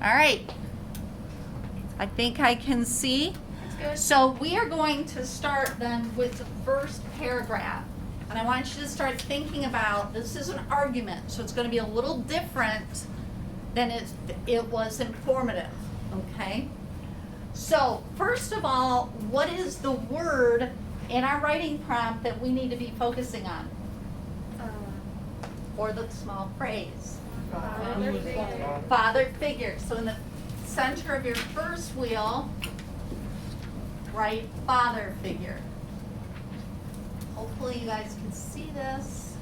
All right. I think I can see. Good. So we are going to start then with the first paragraph. And I want you to start thinking about, this is an argument, so it's going to be a little different than it was informative, okay? So first of all, what is the word in our writing prompt that we need to be focusing on? Or the small phrase? Father figure. Father figure. So in the center of your first wheel, write father figure. Hopefully you guys can see this.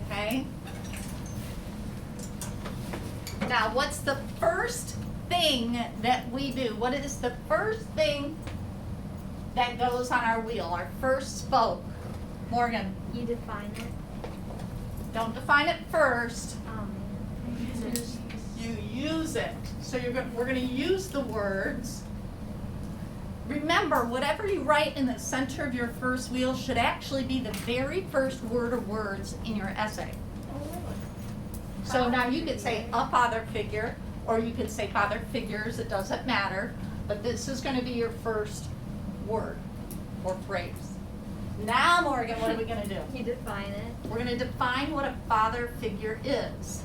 Okay. Now, what's the first thing that we do? What is the first thing that goes on our wheel? Our first spoke. Morgan, You define it. don't define it first. Use You use it. So we're going to use the words. Remember, whatever you write in the center of your first wheel should actually be the very first word or words in your essay. So now you could say a father figure, or you could say father figures, it doesn't matter. But this is going to be your first word or phrase. Now, Morgan, what are we going to do? You define it. We're going to define what a father figure is.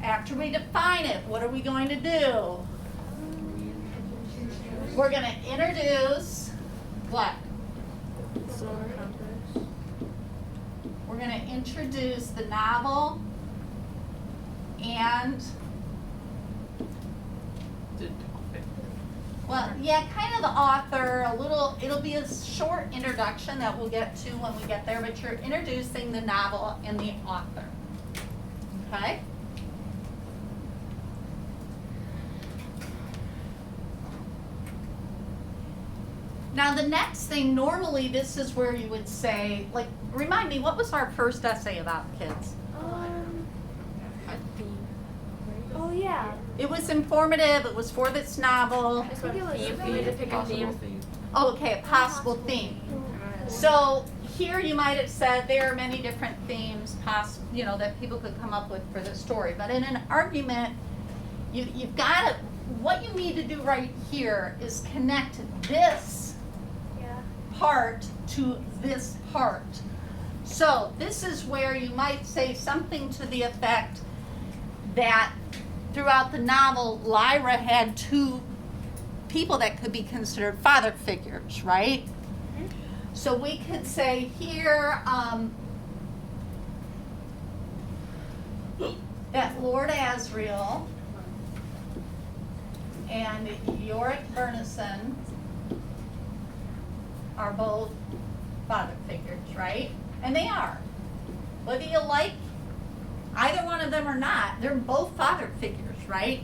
After we define it, what are we going to do? We're going to introduce what? We're going to introduce the novel and, well, yeah, kind of the author, it'll be a short introduction that we'll get to when we get there, but you're introducing the novel and the author. Okay? Now the next thing, normally this is where you would say, like, remind me, what was our first essay about, kids? Oh yeah. It was informative, it was for this novel. I think it was. You had to pick a theme. Oh, okay, a possible theme. So here you might have said there are many different themes that people could come up with for this story. But in an argument, you've got to, what you need to do right here is connect this part to this part. So this is where you might say something to the effect that throughout the novel, Lyra had two people that could be considered father figures, right? So we could say here that Lord Asriel and Yorick Bernison are both father figures, right? And they are. Whether you like either one of them or not, they're both father figures, right?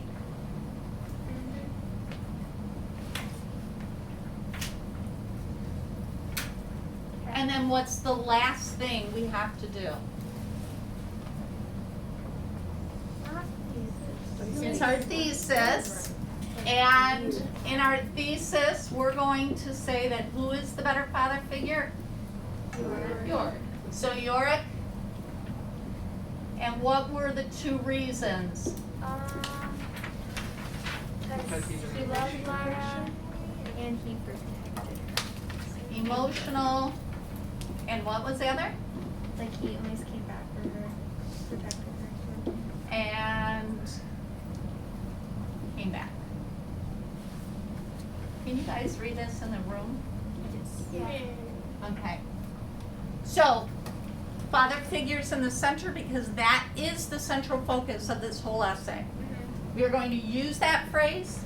And then what's the last thing we have to do? It's our thesis. And in our thesis, we're going to say that who is the better father figure? Yorick. So Yorick. And what were the two reasons? Because he loved Lyra and he protected her. Emotional. And what was the other? Like he always came back for her, protected her. And came back. Can you guys read this in the room? Yeah. Okay. So, father figures in the center because that is the central focus of this whole essay. We are going to use that phrase.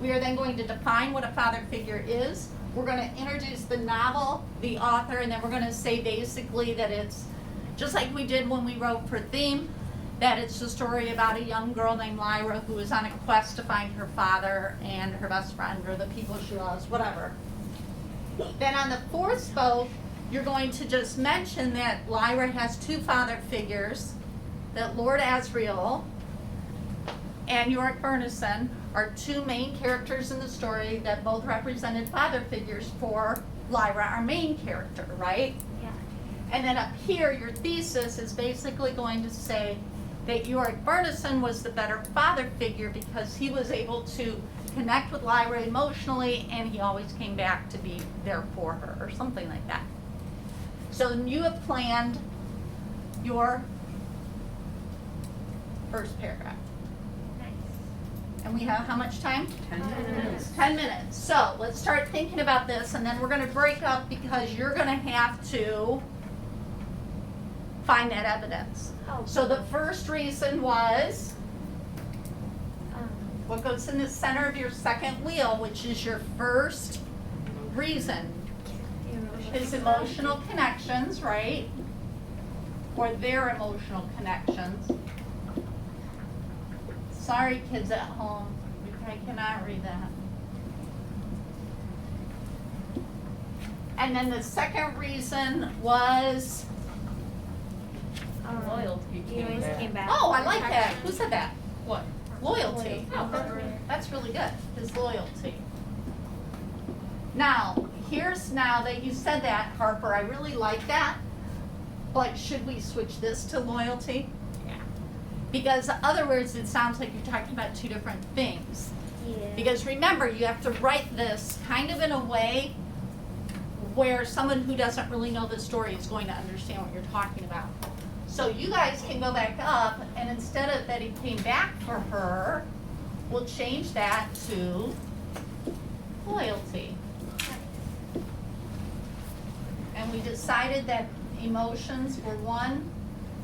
We are then going to define what a father figure is. We're going to introduce the novel, the author, and then we're going to say basically that it's just like we did when we wrote for theme, that it's a story about a young girl named Lyra who is on a quest to find her father and her best friend or the people she loves, whatever. Then on the fourth spoke, you're going to just mention that Lyra has two father figures, that Lord Asriel and Yorick Bernison are two main characters in the story that both represented father figures for Lyra, our main character, right? Yeah. And then up here, your thesis is basically going to say that Yorick Burnison was the better father figure because he was able to connect with Lyra emotionally and he always came back to be there for her or something like that. So you have planned your first paragraph. Nice. And we have how much time? 10 minutes. 10 minutes. So let's start thinking about this and then we're going to break up because you're going to have to find that evidence. Oh. So the first reason was Um, what goes in the center of your second wheel, which is your first reason. His emotional connections, right? Or their emotional connections. Sorry, kids at home, I cannot read that. And then the second reason was, Loyalty He always came back. oh, I like that. Who said that? What? Loyalty. Oh, that's really good. His loyalty. Now, here's now that you said that, Harper, I really like that. But should we switch this to loyalty? Yeah. Because other words, it sounds like you're talking about two different things. Yeah. Because remember, you have to write this kind of in a way where someone who doesn't really know the story is going to understand what you're talking about. So you guys can go back up, and instead of that he came back for her, we'll change that to loyalty. And we decided that emotions were 1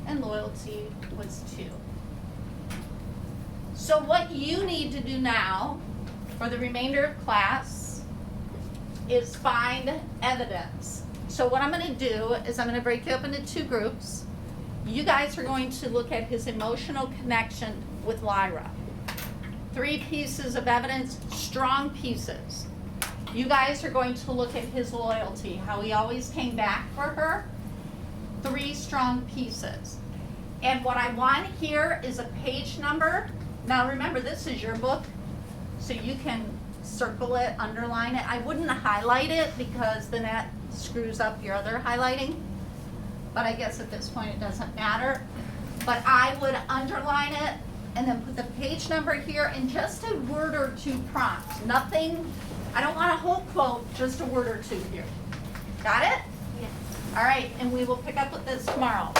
and loyalty was 2. So what you need to do now for the remainder of class is find evidence. So what I'm going to do is I'm going to break you up into 2 groups. You guys are going to look at his emotional connection with Lyra. 3 pieces of evidence, strong pieces. You guys are going to look at his loyalty, how he always came back for her. 3 strong pieces. And what I want here is a page number. Now remember, this is your book, so you can circle it, underline it. I wouldn't highlight it because then that screws up your other highlighting. But I guess at this point it doesn't matter. But I would underline it and then put the page number here and just a word or 2 prompts. Nothing, I don't want a whole quote, just a word or 2 here. Got it? Yes. All right, and we will pick up with this tomorrow.